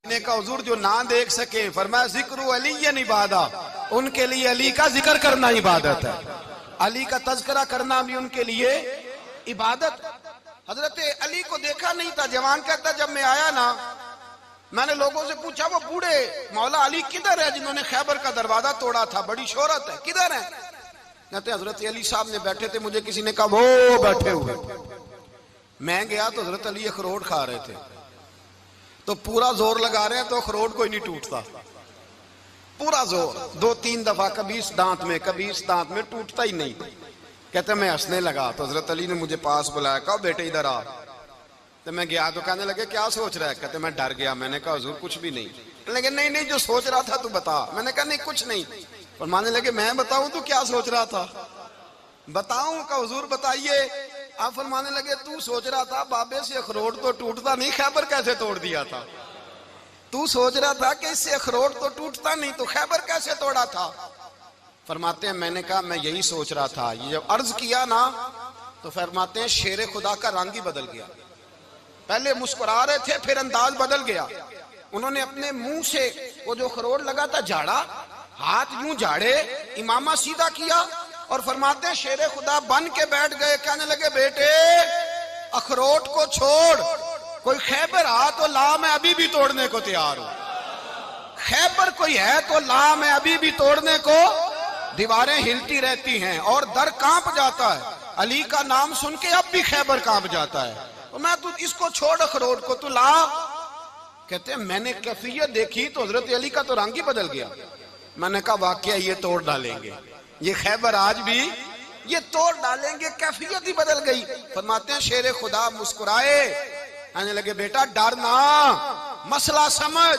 ने कहा हुजूर जो ना देख सके, फरमाया जिक्र अली इबादा, उनके लिए अली का जिक्र करना इबादत है, अली का तज़किरा करना भी उनके लिए इबादत। हजरत अली को देखा नहीं था। जवान कहता जब मैं आया ना, मैंने लोगों से पूछा वो बूढ़े मौला अली किधर है जिन्होंने खैबर का दरवाजा तोड़ा था, बड़ी शोहरत है, किधर है? कहते हजरत अली साहब ने बैठे थे, मुझे किसी ने कहा वो बैठे हुए। मैं गया तो हजरत अली अखरोट खा रहे थे, तो पूरा जोर लगा रहे हैं तो अखरोट कोई नहीं टूटता, पूरा जोर 2-3 दफा, कभी इस दांत में कभी इस दांत में, टूटता ही नहीं। कहते मैं हंसने लगा तो हजरत अली ने मुझे पास बुलाया, कहा बेटे इधर आ। तो मैं गया तो कहने लगे क्या सोच रहा है? कहते मैं डर गया। मैंने कहा हुजूर कुछ भी नहीं। लेकिन नहीं नहीं जो सोच रहा था तू बता। मैंने कहा नहीं कुछ नहीं। फरमाने लगे मैं बताऊं तू क्या सोच रहा था? बताऊं? का हुजूर बताइए। आप फरमाने लगे तू सोच रहा था बाबे से अखरोट तो टूटता नहीं, खैबर कैसे तोड़ दिया था? तू सोच रहा था कि इससे अखरोट तो टूटता नहीं, तो खैबर कैसे तोड़ा था? फरमाते हैं मैंने कहा मैं यही सोच रहा था। ये जब अर्ज किया ना तो फरमाते हैं शेर खुदा का रंग ही बदल गया। पहले मुस्कुरा रहे थे, फिर अंदाज बदल गया। उन्होंने अपने मुंह से वो जो अखरोट लगा था झाड़ा, हाथ यूं झाड़े, इमामा सीधा किया और फरमाते हैं शेर खुदा बन के बैठ गए। कहने लगे बेटे अखरोट को छोड़, कोई खैबर आ तो ला, मैं अभी भी तोड़ने को तैयार हूं। खैबर कोई है तो ला, मैं अभी भी तोड़ने को। दीवारें हिलती रहती हैं और दर कांप जाता है, अली का नाम सुन के अब भी खैबर कांप जाता है। तो मैं तू इसको छोड़ अखरोट को, तू ला। कहते हैं मैंने कैफियत देखी तो हजरत अली का तो रंग ही बदल गया। मैंने कहा वाकया ये तोड़ डालेंगे, ये खैबर आज भी ये तोड़ डालेंगे, कैफियत ही बदल गई। फरमाते हैं शेर खुदा मुस्कुराए, आने लगे बेटा डर ना, मसला समझ।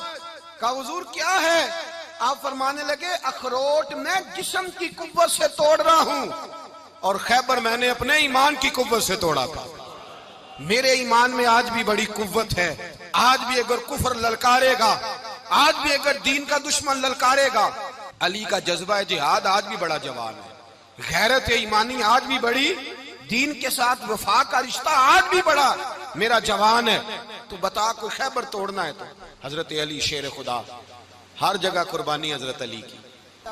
का हुजूर क्या है? आप फरमाने लगे अखरोट मैं जिस्म की कुव्वत से तोड़ रहा हूं और खैबर मैंने अपने ईमान की कुव्वत से तोड़ा था। मेरे ईमान में आज भी बड़ी कुव्वत है। आज भी अगर कुफर ललकारेगा, आज भी अगर दीन का दुश्मन ललकारेगा, अली का जज्बा जिहाद आज भी बड़ा जवान है। गैरत ईमानी आज भी बड़ी, दीन के साथ वफा का रिश्ता आज भी बड़ा मेरा जवान है। तो बता कोई खैबर तोड़ना है तो हजरत अली शेर खुदा, हर जगह कुर्बानी हजरत अली की।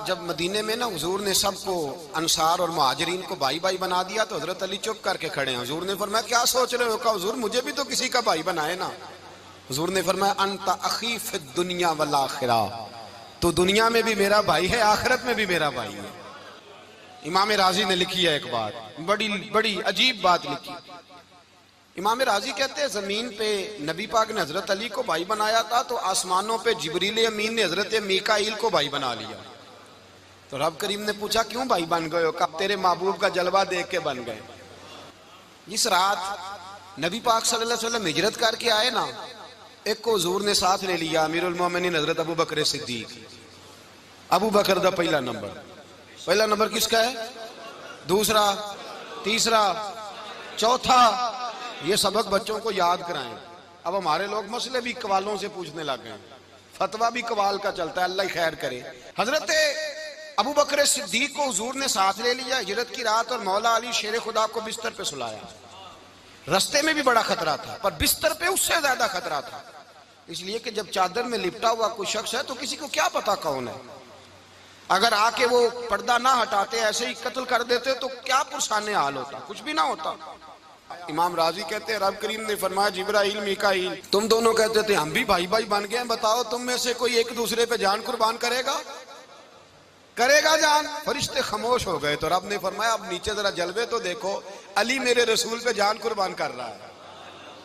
जब मदीने में ना हुजूर ने सबको अंसार और मुहाजिरीन को भाई भाई बना दिया तो हजरत अली चुप करके खड़े हैं। हुजूर ने फरमाया क्या सोच रहे हो? कहा हुजूर मुझे भी तो किसी का भाई बनाए ना। हुजूर ने फरमाया अंता अखी फिद दुनिया वल आखिरा, तो दुनिया में भी मेरा भाई है, आखिरत में भी मेरा भाई है। इमाम राजी ने लिखी है एक बात, बड़ी बड़ी अजीब बात लिखी। इमाम राजी कहते हैं जमीन पे नबी पाक ने हजरत अली को भाई बनाया था तो आसमानों पे जिब्रील अमीन ने हजरत मीकाईल को भाई बना लिया। तो रब करीम ने पूछा क्यों भाई बन गए हो? कब तेरे महबूब का जलवा देख के बन गए। जिस रात नबी पाक सल्लल्लाहु अलैहि वसल्लम हिजरत करके आए ना, एक को हुजूर ने साथ ले लिया, अमीरुल मोमिनीन हजरत अबू बकर सिद्दीक। अबू बकर दा पहला नंबर किसका है? दूसरा, तीसरा, चौथा। ये सबक बच्चों को याद कराएं। अब हमारे लोग मसले भी कवालों से पूछने लग गए, फतवा भी कवाल का चलता है, अल्लाह खैर करे। हजरत अबू बकर सिद्दीक को हुजूर ने साथ ले लिया हिजरत की रात और मौला अली शेर खुदा को बिस्तर पे सुलाया। रस्ते में भी बड़ा खतरा था पर बिस्तर पे उससे ज्यादा खतरा था, इसलिए कि जब चादर में लिपटा हुआ कोई शख्स है तो किसी को क्या पता कौन है। अगर आके वो पर्दा ना हटाते ऐसे ही कत्ल कर देते तो क्या पुरसाने हाल होता, कुछ भी ना होता। इमाम राजी कहते हैं रब करीम ने फरमाया जिब्राइल मीकाईल तुम दोनों कहते थे हम भी भाई भाई बन गए, बताओ तुम में से कोई एक दूसरे पे जान कुर्बान करेगा जान? फरिश्ते खामोश हो गए। तो रब ने फरमाया अब नीचे जरा जलवे तो देखो, अली मेरे रसूल पे जान कुर्बान कर रहा है,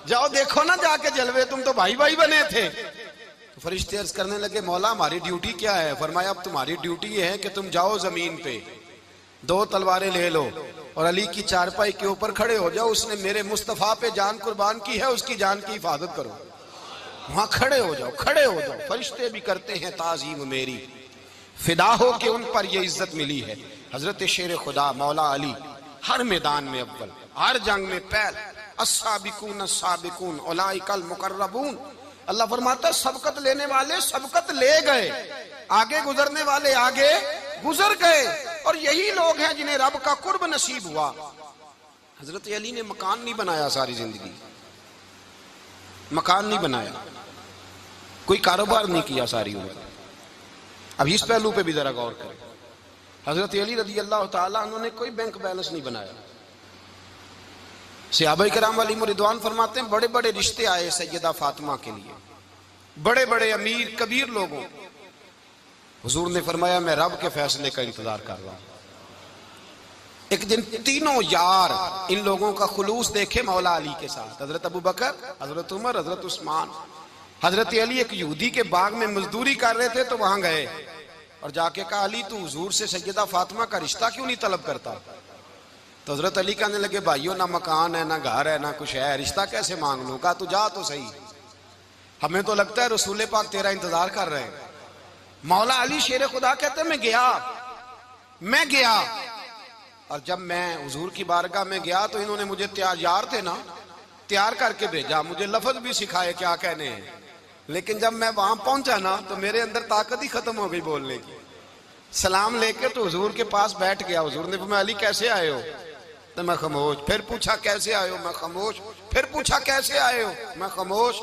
जाओ देखो ना जाके जलवे, तुम तो भाई भाई बने थे। तो फरिश्ते अर्ज करने लगे मौला हमारी ड्यूटी क्या है? फरमाया अब तुम्हारी ड्यूटी है कि तुम जाओ जमीन पे 2 तलवारें ले लो और अली की चारपाई के ऊपर खड़े हो जाओ, उसने मेरे मुस्तफा पे जान कुर्बान की है, उसकी जान की हिफाजत करो। वहां खड़े हो जाओ। फरिश्ते भी करते हैं ताजीम मेरी, फिदा हो के उन पर ये इज्जत मिली है। हजरत शेर खुदा मौला अली हर मैदान में अव्वल, हर जंग में पहल। अस्साबिकून अस्साबिकून उलाइकल मुकर्रबून। अल्लाह फरमाता सबकत लेने वाले सबकत ले गए, आगे गुजरने वाले आगे गुजर गए, और यही लोग हैं जिन्हें रब का कुर्ब नसीब हुआ। हजरत अली ने मकान नहीं बनाया, सारी जिंदगी मकान नहीं बनाया, कोई कारोबार नहीं किया सारी उम्र। अब इस पहलू पे भी जरा गौर करें। हजरत अली रजी अल्लाह ताला उन्होंने कोई बैंक बैलेंस नहीं बनाया। सहाबाए किराम अलैहिम रिदवान फरमाते हैं बड़े बड़े रिश्ते आए सैयदा फातिमा के लिए, बड़े बड़े अमीर कबीर लोगों। हुजूर ने फरमाया मैं रब के फैसले का इंतजार कर रहा हूं। एक दिन तीनों यार इन लोगों का खुलूस देखे मौला अली के साथ, हजरत अबू बकर, हजरत उमर, हजरत उस्मान। हजरत अली एक यहूदी के बाग में मजदूरी कर रहे थे तो वहां गए और जाके कहा अली तू हुजूर से सैयदा फातिमा का रिश्ता क्यों नहीं तलब करता? तो हजरत अली कहने लगे भाइयों ना मकान है ना घर है ना कुछ है, रिश्ता कैसे मांग लूं? कहा तू जा तो सही, हमें तो लगता है रसूल पाक तेरा इंतजार कर रहे हैं। मौला अली शेर खुदा कहते मैं गया और जब मैं हुजूर की बारगाह में गया तो इन्होंने मुझे यार थे ना तैयार करके भेजा, मुझे लफ्ज भी सिखाए क्या कहने हैं। लेकिन जब मैं वहां पहुंचा ना तो मेरे अंदर ताकत ही खत्म हो गई बोलने की। सलाम लेके तो हुजूर के पास बैठ गया। हुजूर ने फरमाया अली कैसे आए हो? तो मैं खामोश। फिर पूछा कैसे आए हो? मैं खामोश। फिर पूछा कैसे आए हो? मैं खामोश।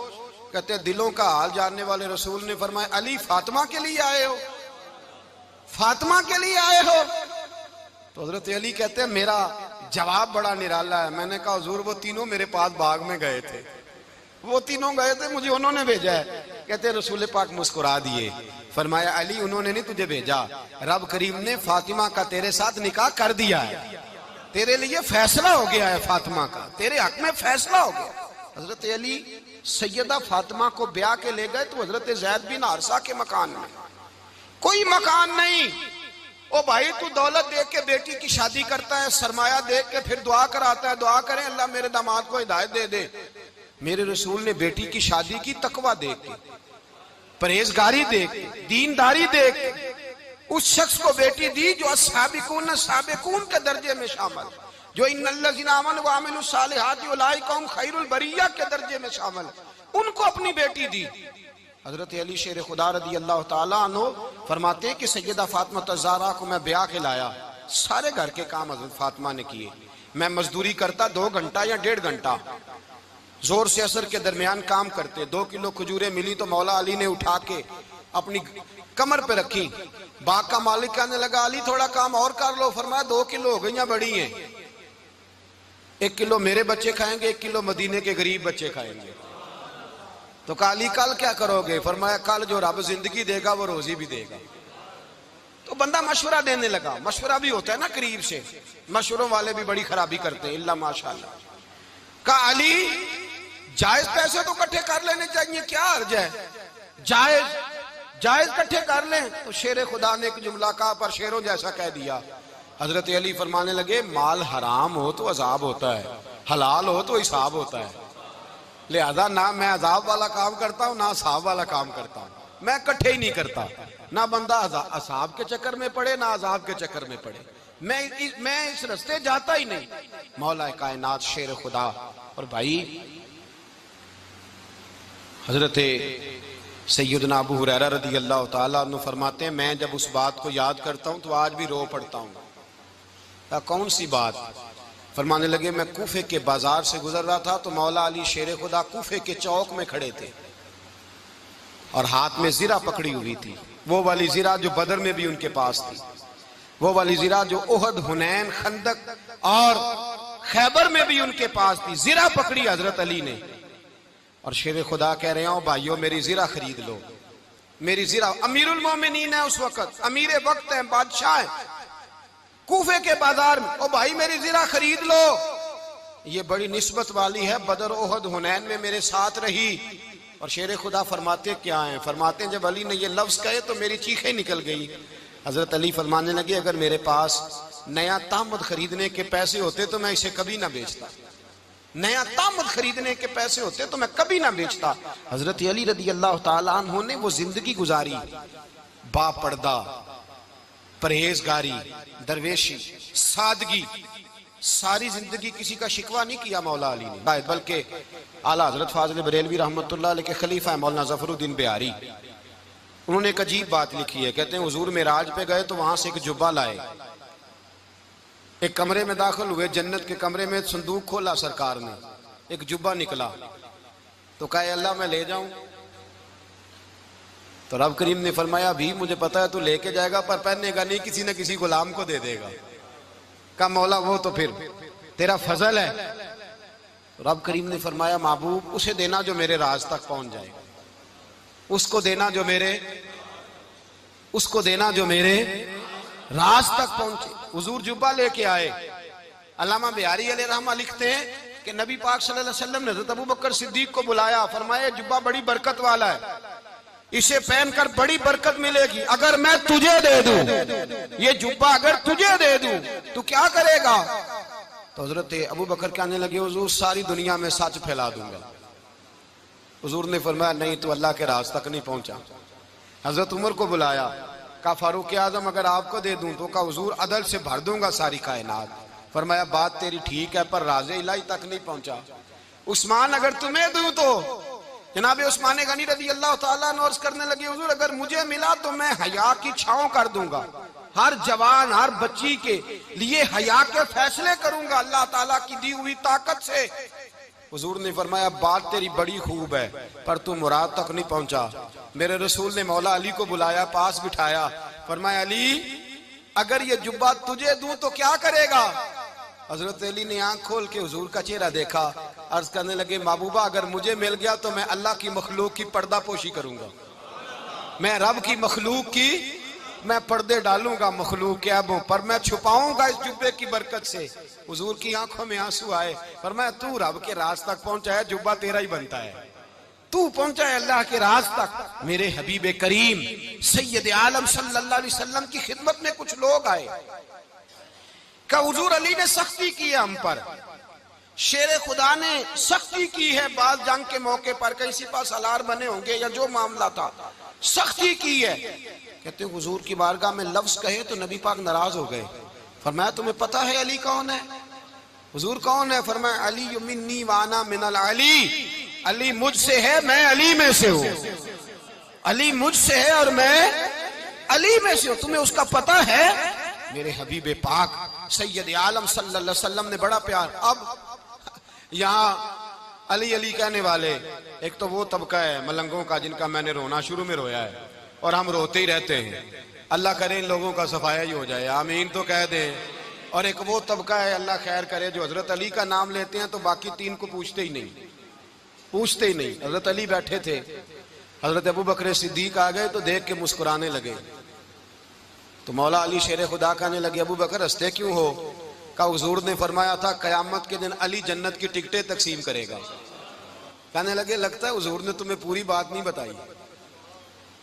कहते दिलों का हाल जानने वाले रसूल ने फरमाया अली फातिमा के लिए आए हो? फातिमा के लिए आए हो? तो हजरत अली कहते हैं मेरा जवाब बड़ा निराला है। मैंने कहा हुजूर वो तीनों मेरे पास बाग में गए थे, वो तीनों गए थे, मुझे उन्होंने भेजा है। कहते रसूल पाक मुस्कुरा दिए, फरमाया अली उन्होंने नहीं तुझे भेजा, रब करीम ने फातिमा का तेरे साथ निकाह कर दिया है, तेरे लिए फैसला हो गया है, फातिमा का तेरे हक में फैसला हो गया। हजरत अली सैयदा फातिमा को ब्याह के ले गए तो हजरत ज़ैद बिन हारिसा के मकान में कोई मकान नहीं। ओ भाई तू दौलत देख के बेटी की शादी करता है, सरमाया देख के फिर दुआ कराता है, दुआ करें अल्लाह मेरे दामाद को हिदायत दे दे। मेरे रसूल ने बेटी की शादी की तकवा देख के, परहेजगारी देख के, दीनदारी देख के उस शख्स को बेटी दी जो अस्साबिकून साबिकून के दर्जे में शामिल, जो इन्नल्लज़ीना आमनू व अमिलुस सालिहाति उलाइका हुम खैरुल बरिया के दर्जे में शामिल, उनको अपनी बेटी दी। हजरत अली शेर खुदा रदी अल्लाह ताला अन्हु फरमाते कि सैयदा फातिमा ज़हरा को मैं ब्याह के लाया, सारे घर के काम हजरत फातिमा ने किए। मैं मजदूरी करता 2 घंटा या 1.5 घंटा, जोर से असर के दरमियान काम करते। 2 किलो खजूरें मिली तो मौला अली ने उठा के अपनी कमर पे रखी। बाग का मालिक कहने लगा अली थोड़ा काम और कर लो। फरमाया 2 किलो हो गई बड़ी हैं, 1 किलो मेरे बच्चे खाएंगे, 1 किलो मदीने के गरीब बच्चे खाएंगे। तो कहा अली कल क्या करोगे? फरमाया कल जो रब जिंदगी देगा वो रोजी भी देगा। तो बंदा मशवरा देने लगा। मशवरा भी होता है ना करीब से, मशवरों वाले भी बड़ी खराबी करते हैं इल्ला माशाअल्लाह। कहा अली जायज पैसे तो इकट्ठे कर लेने चाहिए, क्या अर्ज है? जायज इकट्ठे कर लें। तो शेर खुदा ने एक जुमला कहा पर शेरों जैसा कह दिया। हजरत अली फरमाने लगे माल हराम हो तो अजाब होता है, हलाल हो तो हिसाब होता है। लिहाजा ना मैं अजाब वाला काम करता हूँ ना असाब वाला काम करता हूँ, मैं इकट्ठे ही नहीं करता। ना बंदा असाब के चक्कर में पड़े ना अजाब के चक्कर में पड़े, मैं इस रास्ते जाता ही नहीं। मौला कायनात शेर खुदा। और भाई हजरत सैयदना अबू हुरैरा रदी अल्लाह ताला अन्हु फरमाते हैं मैं जब उस बात को याद करता हूँ तो आज भी रो पड़ता हूँ। कौन सी बात? फरमाने लगे मैं कूफे के बाजार से गुजर रहा था तो मौला अली शेर खुदा कूफे के चौक में खड़े थे और हाथ में जीरा पकड़ी हुई थी, वो वाली जीरा जो बदर में भी उनके पास थी, वो वाली जीरा जो उहद, हुनैन, खंदक और खैबर में भी उनके पास थी। जीरा पकड़ी हजरत अली ने और शेर खुदा कह रहे हो भाइयों मेरी जीरा खरीद लो। मेरी जीरा, अमीरुल मोमिनीन है उस वक्त, अमीर वक्त है, बादशाह है, कूफे के बाजार में। ओ भाई मेरी जीरा खरीद लो। ये बड़ी निस्बत वाली है, बदर, ओहद, हुनैन में मेरे साथ रही। और शेर खुदा फरमाते क्या हैं? फरमाते हैं जब अली ने ये लफ्ज कहे तो मेरी चीखें निकल गई। हजरत अली फरमाने लगे अगर मेरे पास नया तामद खरीदने के पैसे होते तो मैं इसे कभी ना बेचता, नया तामद खरीदने के पैसे होते तो मैं कभी ना बेचता। हजरत अली रदी अल्लाह ताला अन्हु ने वो जिंदगी गुजारी, बापर्दा, परहेजगारी, दरवेशी, सादगी, सारी जिंदगी किसी का शिकवा नहीं किया मौला अली ने। बल्कि आला हजरत फाजिल बरेलवी रहमतुल्लाह अलैह के खलीफा है मौलाना ज़फरुद्दीन बिहारी, उन्होंने एक अजीब बात लिखी है। कहते हैं हुजूर मेराज पे गए तो वहां से एक जुब्बा लाए, एक कमरे में दाखिल हुए, जन्नत के कमरे में संदूक खोला सरकार ने, एक जुब्बा निकला तो कहा अल्लाह मैं ले जाऊं? तो रब करीम ने फरमाया भी मुझे पता है तू लेके जाएगा पर पहनेगा नहीं, किसी न किसी गुलाम को दे देगा। का मौला वो तो फिर तेरा फजल है। तो रब करीम ने फरमाया महबूब उसे देना जो मेरे राज तक पहुंच जाए, उसको देना जो मेरे राज तक पहुंचे। हुजूर जुब्बा लेके आए। अल्लामा बिहारी अलैहि रहमा लिखते हैं कि नबी पाक सल्लल्लाहु अलैहि वसल्लम ने हज़रत अबू बकर सिद्दीक को बुलाया, फरमाया जुब्बा बड़ी बरकत वाला है, इसे पहनकर बड़ी बरकत मिलेगी। अगर मैं तुझे दे दूं, ये जुब्बा अगर तुझे दे दूं तो क्या करेगा? तो हजरत अबू बकर कहने लगे हुजूर सारी दुनिया में सच फैला दूंगा। हुजूर ने फरमाया नहीं, तो अल्लाह के राज तक नहीं पहुंचा। हजरत उमर को बुलाया, कहा फारूक आजम अगर आपको दे दूं तो, कहा हुजूर अदल से भर दूंगा सारी कायनात। फरमाया बात तेरी ठीक है पर राज़े इलाही तक नहीं पहुंचा। उस्मान अगर तुम्हें दूं तो, जनाब उस्मान गनी रज़ी अल्लाह ताला अन्हु अर्ज़ करने लगे हुजूर अगर मुझे मिला तो मैं हया की छांव कर दूंगा, हर जवान हर बच्ची के लिए हया के फैसले करूंगा अल्लाह ताला की दी हुई ताकत से। हुजूर ने फरमाया बात तेरी बड़ी खूब है पर तू मुराद तक नहीं पहुंचा। मेरे रसूल ने मौला अली को बुलाया, पास बिठाया, फरमाया अली अगर ये जुब्बा तुझे दूं तो क्या करेगा? हजरत अली ने आंख खोल के हुजूर का चेहरा देखा, अर्ज करने लगे महबूबा अगर मुझे मिल गया तो मैं अल्लाह की मखलूक की पर्दा पोशी करूंगा, मैं रब की मखलूक की मैं पर्दे डालूंगा मखलूक के ऐबों पर, मैं छुपाऊंगा इस जुब्बे की बरकत से। हुजूर की आंखों में आंसू आए, फरमाया तू रब के राज तक पहुंचा है, जुब्बा तेरा ही बनता है, तू पहुंचा है अल्लाह के राज तक। मेरे हबीब करीम सैयद आलम सल्लल्लाहु अलैहि वसल्लम की खिदमत में कुछ लोग आए, का हुजूर अली ने सख्ती की है हम पर, शेर खुदा ने सख्ती की है, बात जंग के मौके पर कहीं सिपा सलार बने होंगे या जो मामला था सख्ती की है। कहते हुजूर की बारगाह में लफ्ज कहे तो नबी पाक नाराज हो गए। फरमाया तुम्हें पता है अली कौन है? हुजूर कौन है? फरमाया अली मिन्नी वाना मिनल अली, अली मुझसे है मैं अली में से हूं, अली मुझसे है और मैं अली में से हूं, तुम्हें उसका पता है? मेरे हबीब पाक सैयद आलम सल्लल्लाहु अलैहि वसल्लम ने बड़ा प्यार। अब यहाँ अली अली कहने वाले एक तो वो तबका है मलंगों का जिनका मैंने रोना शुरू में रोया है और हम रोते ही रहते हैं, अल्लाह करे इन लोगों का सफाया ही हो जाए, आमीन तो कह दें। और एक वो तबका है अल्लाह खैर करे जो हजरत अली का नाम लेते हैं तो बाकी तीन को पूछते ही नहीं। हजरत अली बैठे थे, हजरत अबू बकर सिद्दीक आ गए तो देख के मुस्कुराने लगे। तो मौला अली शेर खुदा कहने लगे अबू बकर हंसते क्यों हो? का हुजूर ने फरमाया था कयामत के दिन अली जन्नत की टिकटें तकसीम करेगा। कहने लगे लगता है हुजूर ने तुम्हें पूरी बात नहीं बताई।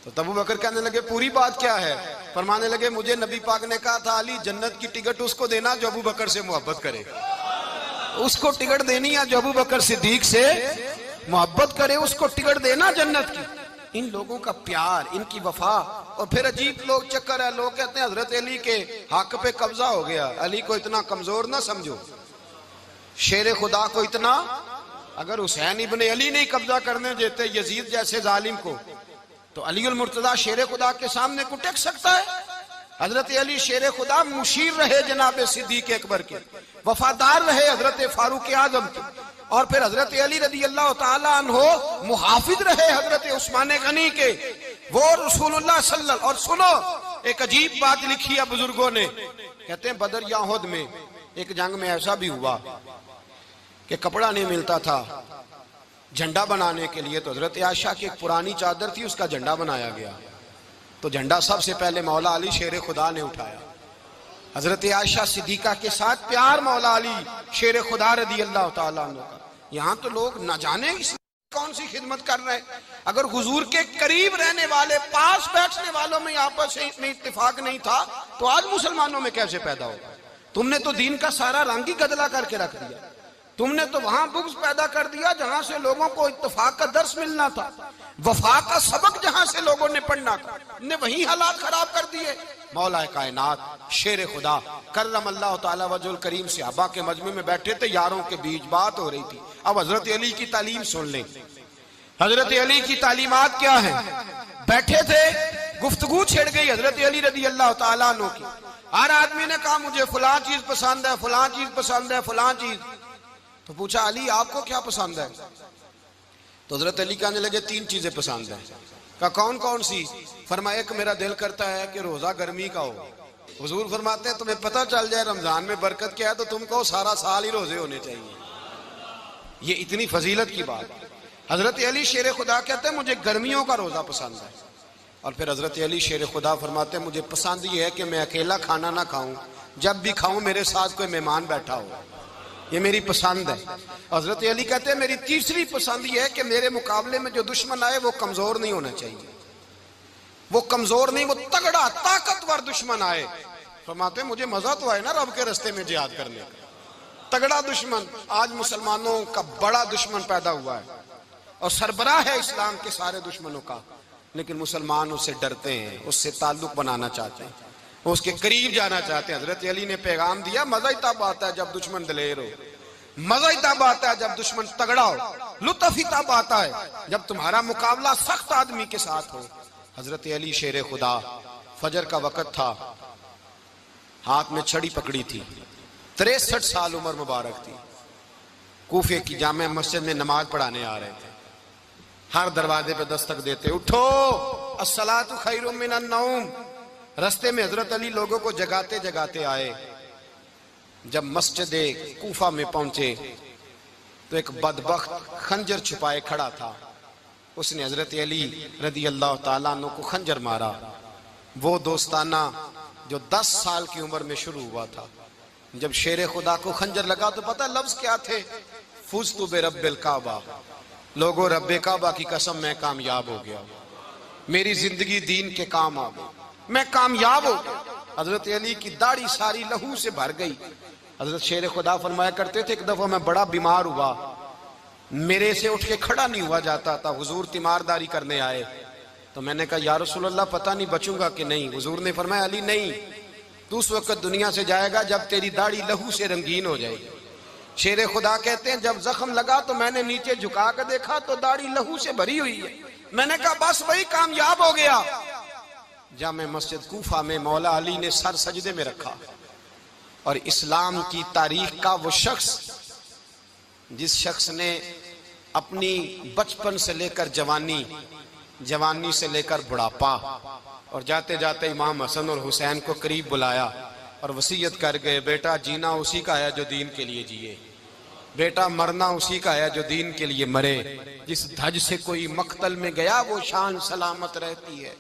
तो अबू बकर कहने लगे पूरी बात क्या है? फरमाने लगे मुझे नबी पाक ने कहा था अली जन्नत की टिकट उसको देना जो अबू बकर से मोहब्बत करे, उसको टिकट देनी है जो अबू बकर सिद्दीक से मोहब्बत करे, उसको टिकट देना जन्नत की। इन लोगों का प्यार, इनकी वफा। और फिर अजीब लोग चक्कर है, लोग कहते हैं हजरत अली के हक पे कब्जा हो गया, अली को इतना कमजोर ना समझो, शेर खुदा को इतना, अगर हुसैन इब्ने अली नहीं कब्जा करने देते यजीद जैसे जालिम को तो अली उल मुर्तजा शेर खुदा के सामने को टेक सकता है? हजरत अली शेर खुदा मुशीर रहे जनाब सिद्दीक अकबर के, वफादार रहे हजरत फारूक आजम के, और फिर हजरत अली रज़ी अल्लाह ताला अन्हो मुहाफिज रहे हजरत उस्मान गनी के, वो रसूलुल्लाह सल्लल्लाहु। और सुनो एक अजीब बात लिखी है बुजुर्गों ने, कहते हैं बदर या उहद में एक जंग में ऐसा भी हुआ कि कपड़ा नहीं मिलता था झंडा बनाने के लिए, तो हजरत आयशा की एक पुरानी चादर थी उसका झंडा बनाया गया। तो झंडा सबसे पहले मौला अली शेर खुदा ने उठाया, हजरत आयशा सिद्दीका के साथ प्यार मौला अली शेर खुदा रज़ी अल्लाह ताला अन्हु का। यहाँ तो लोग न जाने इस कौन सी खिदमत कर रहे हैं। अगर हुजूर के करीब रहने वाले पास बैठने वालों में आपस में इत्तेफाक नहीं था तो आज मुसलमानों में कैसे पैदा होगा? तुमने तो दीन का सारा रंग ही गदला करके रख दिया, तुमने तो वहां बुग़्ज़ पैदा कर दिया जहां से लोगों को इत्तेफाक का दर्स मिलना था, वफा का सबक जहां से लोगों ने पढ़ना था, ने वही हालात खराब कर दिए। मौला कायनात शेर खुदा करम अल्लाह ताला वजहुल करीम सहाबा के मजमे में बैठे थे, यारों के बीच बात हो रही थी। अब हजरत अली की तालीम सुन लें, हजरत अली की तालीमात क्या है? बैठे थे, गुफ्तगू छिड़ गई हजरत अली रज़ी अल्लाह ताला अन्हु की। हर आदमी ने कहा मुझे फलां चीज पसंद है, फलां चीज पसंद है, फलां चीज। तो पूछा अली आपको क्या पसंद है? तो हजरत अली कहने लगे तीन चीजें पसंद है। का कौन कौन सी? फरमाया एक मेरा दिल करता है कि रोजा गर्मी का हो। हुजूर फरमाते हैं तुम्हें पता चल जाए रमजान में बरकत क्या है तो तुम कहो सारा साल ही रोजे होने चाहिए। ये इतनी फजीलत की बात। हजरत अली शेर खुदा कहते हैं मुझे गर्मियों का रोजा पसंद है। और फिर हजरत अली शेर खुदा फरमाते हैं मुझे पसंद ये है कि मैं अकेला खाना ना खाऊं, जब भी खाऊं मेरे साथ कोई मेहमान बैठा हो, ये मेरी पसंद है। हजरत अली कहते हैं मेरी तीसरी पसंद ये है कि मेरे मुकाबले में जो दुश्मन आए वो कमजोर नहीं होना चाहिए, वो कमजोर नहीं, वो तगड़ा ताकतवर दुश्मन आए। फरमाते हैं मुझे मजा तो आए ना रब के रास्ते में जिहाद करने का। तगड़ा दुश्मन, आज मुसलमानों का बड़ा दुश्मन पैदा हुआ है और सरबराह है इस्लाम के सारे दुश्मनों का, लेकिन मुसलमान उससे डरते हैं, उससे ताल्लुक बनाना चाहते हैं, उसके करीब जाना चाहते हैं। हजरत अली ने पैगाम दिया मजा ही तब आता है जब दुश्मन दलेर हो, मजा ही तब आता है जब दुश्मन तगड़ा हो, लुत्फ ही तब आता है जब तुम्हारा मुकाबला सख्त आदमी के साथ हो। हजरत अली शेर खुदा, फजर का वक्त था, हाथ में छड़ी पकड़ी थी, 63 साल उम्र मुबारक थी, कूफे की जामे मस्जिद में नमाज पढ़ाने आ रहे थे। हर दरवाजे पे दस्तक देते उठो अस्सलातु खैरुम मिनन नौम। रास्ते में हजरत अली लोगों को जगाते जगाते आए। जब मस्जिद कूफा में पहुंचे तो एक बदबख्त खंजर छुपाए खड़ा था, उसने हजरत अली रदी अल्लाह ताला अन्हु को खंजर मारा। वो दोस्ताना जो 10 साल की उम्र में शुरू हुआ था। जब शेर खुदा को खंजर लगा तो पता लफ्ज क्या थे? फुज़्तु बिरब्बिल काबा, लोगों रब्बे काबा की कसम मैं कामयाब हो गया, मेरी जिंदगी दीन के काम आ गई, मैं कामयाब हो गया। हजरत अली की दाढ़ी सारी लहू से भर गई। हजरत शेर खुदा फरमाया करते थे एक दफा मैं बड़ा बीमार हुआ, मेरे से उठ के खड़ा नहीं हुआ जाता था, हुजूर तीमारदारी करने आए तो मैंने कहा या रसूल अल्लाह पता नहीं बचूंगा कि नहीं। हुजूर ने फरमाया अली नहीं, तू उस वक्त दुनिया से जाएगा जब तेरी दाढ़ी लहू से रंगीन हो जाएगी। शेर खुदा कहते हैं जब जख्म लगा तो मैंने नीचे झुका कर देखा तो दाढ़ी लहू से भरी हुई है। मैंने कहा बस वही कामयाब हो गया। जामे मस्जिद कूफा में मौला अली ने सर सजदे में रखा और इस्लाम की तारीख का वो शख्स जिस शख्स ने अपनी बचपन से लेकर जवानी, जवानी से लेकर बुढ़ापा और जाते जाते इमाम हसन और हुसैन को करीब बुलाया और वसीयत कर गए बेटा जीना उसी का है जो दीन के लिए जिए, बेटा मरना उसी का है जो दीन के लिए मरे। जिस धज से कोई मक्तल में गया वो शान सलामत रहती है,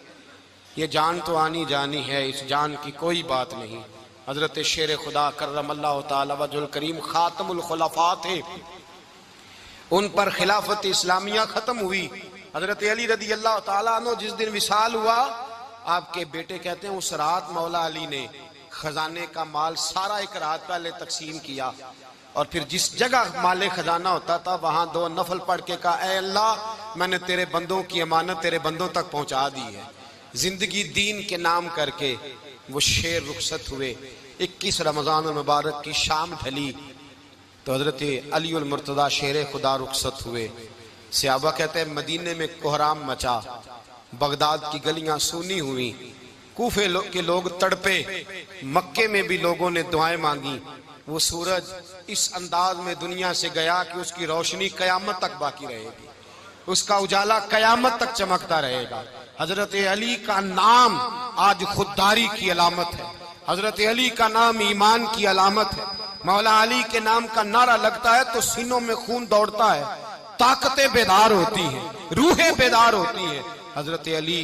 ये जान तो आनी जानी है, इस जान की कोई बात नहीं। हजरत शेर खुदा करमल्लाहु ताला वजहुल करीम खातमुल खुलफा थे, उन पर खिलाफत इस्लामिया खत्म हुई। हजरत अली रदी अल्लाह ताला अन्हु जिस दिन विसाल हुआ, आपके बेटे कहते हैं उस रात मौला अली ने खजाने का माल सारा एक रात पहले तकसीम किया और फिर जिस जगह माले खजाना होता था वहां 2 नफल पढ़ के कहा ऐ अल्लाह मैंने तेरे बंदों की अमानत तेरे बंदों तक पहुंचा दी है। जिंदगी दीन के नाम करके वो शेर रुखसत हुए। 21 रमजान मुबारक की शाम ढली तो हजरत अली उल मुर्तदा शेर खुदा रुखसत हुए। सहाबा कहते हैं मदीने में कोहराम मचा, बगदाद की गलियां सूनी हुई, कूफे के लोग तड़पे, मक्के में भी लोगों ने दुआएं मांगी। वो सूरज इस अंदाज में दुनिया से गया कि उसकी रोशनी कयामत तक बाकी रहेगी, उसका उजाला कयामत तक चमकता रहेगा। हजरत अली का नाम आज खुददारी की अलामत है, हजरत अली का नाम ईमान की अलामत है। मौला अली के नाम का नारा लगता है तो सीनों में खून दौड़ता है, ताकतें बेदार होती हैं, रूहें बेदार होती हैं। हजरत अली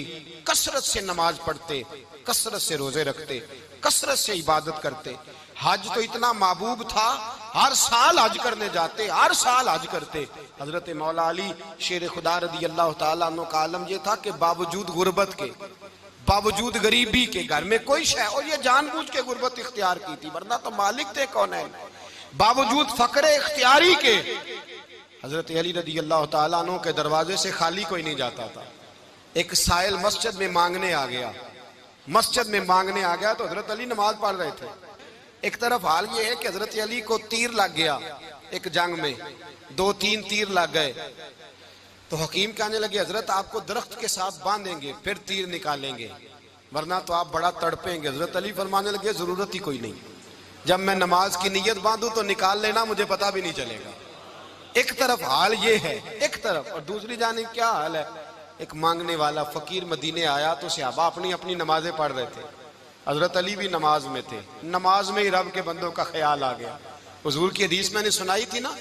कसरत से नमाज पढ़ते, कसरत से रोजे रखते, कसरत से इबादत करते। हज तो इतना महबूब था, हर साल हज करने जाते, हर साल हज करते। हजरत मौला अली शेर खुदा रदी अल्लाह ताला अन्हु का आलम यह था कि बावजूद गुर्बत के, बावजूद गरीबी के, घर में कोई शय, और ये जानबूझ के गुर्बत इख्तियार की थी वरना तो मालिक थे कौन है, बावजूद फकरे इख्तियारी के हजरत अली रदी अल्लाह ताला अन्हु के दरवाजे से खाली कोई नहीं जाता था। एक साइल मस्जिद में मांगने आ गया, मस्जिद में मांगने आ गया तो हजरत अली नमाज पढ़ रहे थे। एक तरफ हाल ये है कि हजरत अली को तीर लग गया, एक जंग में 2-3 तीर लग गए तो हकीम कहने लगे हजरत आपको दरख्त के साथ बांधेंगे फिर तीर निकालेंगे वरना तो आप बड़ा तड़पेंगे। हजरत अली फरमाने लगे जरूरत ही कोई नहीं, जब मैं नमाज की नीयत बांधू तो निकाल लेना, मुझे पता भी नहीं चलेगा। एक तरफ हाल ये है, एक तरफ, और दूसरी जानिब क्या हाल है, एक मांगने वाला फकीर मदीने आया तो सहाबा अपनी अपनी नमाजें पढ़ रहे थे। हजरत अली भी नमाज में थे। नमाज में ही रब के बंदों का ख्याल आ गया। हुजूर की हदीस मैंने सुनाई थी ना,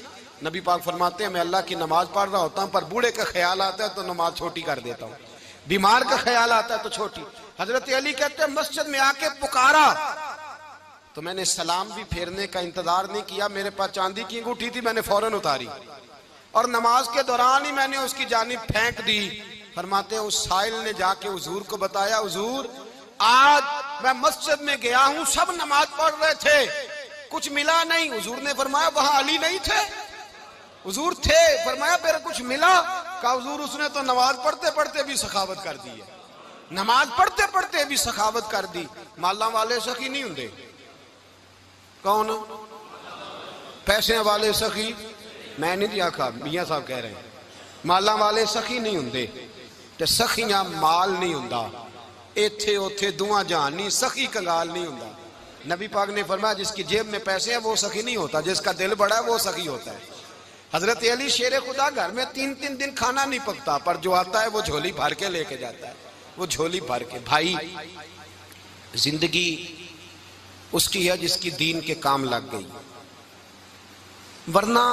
नबी पाक फरमाते हैं मैं अल्लाह की नमाज पढ़ रहा होता हूँ, पर बूढ़े का ख्याल आता है तो नमाज छोटी कर देता हूँ, बीमार का ख्याल आता है तो छोटी। हजरत अली कहते हैं मस्जिद में आके पुकारा तो मैंने सलाम भी फेरने का इंतजार नहीं किया, मेरे पास चांदी की अंगूठी थी, मैंने फौरन उतारी और नमाज के दौरान ही मैंने उसकी जानिब फेंक दी। फरमाते हैं उस साइल ने जाके हुजूर को बताया, हुजूर आज मैं मस्जिद में गया हूं, सब नमाज पढ़ रहे थे, कुछ मिला नहीं। हुजूर ने फरमाया वहां अली नहीं थे? हुजूर थे। फरमाया फिर कुछ मिला? कहा हुजूर उसने तो नमाज पढ़ते पढ़ते भी सखावत कर दी है, नमाज पढ़ते पढ़ते भी सखावत कर दी। माला वाले सखी नहीं होंगे? कौन? पैसे वाले सखी? मैं नहीं आखा, मियां साहब कह रहे हैं माला वाले सखी नहीं होंगे, ते सखियां माल नहीं होंदा। इथे उथे दुआ जहान नहीं, सखी कंगाल नहीं होंदा। नबी पाक ने फरमाया जिसकी जेब में पैसे हैं वो सखी नहीं होता, जिसका दिल बड़ा है वो सखी होता है। हजरत अली शेर खुदा घर में 3-3 दिन खाना नहीं पकता, पर जो आता है वो झोली भर के लेके जाता है, वो झोली भर के। भाई जिंदगी उसकी है जिसकी दीन के काम लग गई, वरना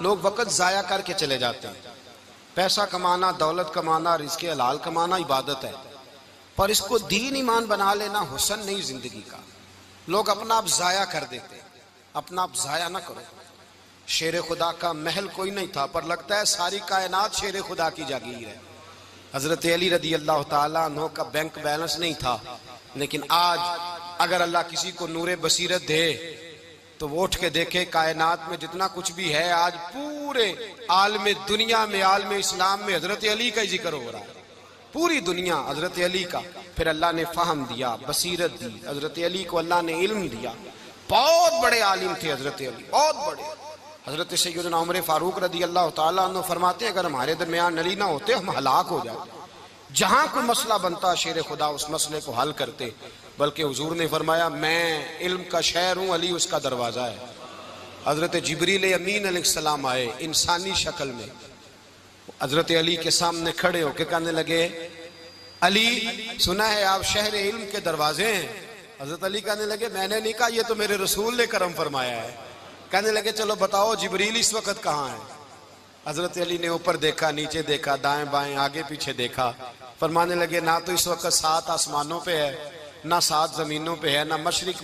लोग वक्त जाया करके चले जाते हैं। पैसा कमाना, दौलत कमाना, रिज़्क़े हलाल कमाना इबादत है, पर इसको दीन ईमान बना लेना हुस्न नहीं जिंदगी का। लोग अपना आप जाया कर देते, अपना आप जाया ना करो। शेर खुदा का महल कोई नहीं था, पर लगता है सारी कायनात शेर खुदा की जागीर है। हजरत अली रदी अल्लाह ताला अन्हु का बैंक बैलेंस नहीं था, लेकिन आज अगर अल्लाह किसी को नूरे बसीरत दे तो वो उठ के देखे कायनात में जितना कुछ भी है, आज पूरे आलम दुनिया में, आलम इस्लाम में हजरत अली का ही जिक्र हो रहा है, पूरी दुनिया हजरत अली का। फिर अल्लाह ने फहम दिया, बसीरत दी, हजरत अली को अल्लाह ने इल्म दिया। बहुत बड़े आलिम थे हजरत अली, बहुत बड़े। हजरत सैयदना उमर फारूक रदी अल्लाह ताला अन्हु फरमाते हैं अगर हमारे दरमियान अली ना होते हम हलाक हो जाते। जहां कोई मसला बनता शेर खुदा उस मसले को हल करते, बल्कि हुजूर ने फरमाया मैं इल्म का शहर हूं, अली उसका दरवाजा है। हजरत जिब्रील अमीन अलैहिस्सलाम आए इंसानी शक्ल में, हजरत अली के सामने खड़े होकर कहने लगे अली सुना है आप शहर इल्म के दरवाजे हैं। हजरत अली कहने लगे मैंने नहीं कहा, ये तो मेरे रसूल ने करम फरमाया है। कहने लगे चलो बताओ जिब्रील इस वक्त कहाँ है? हजरत अली ने ऊपर देखा, नीचे देखा, दाएं बाएं आगे पीछे देखा। फरमाने लगे ना तो इस वक्त 7 आसमानों पे है, ना 7 जमीनों पे है, ना मशरिक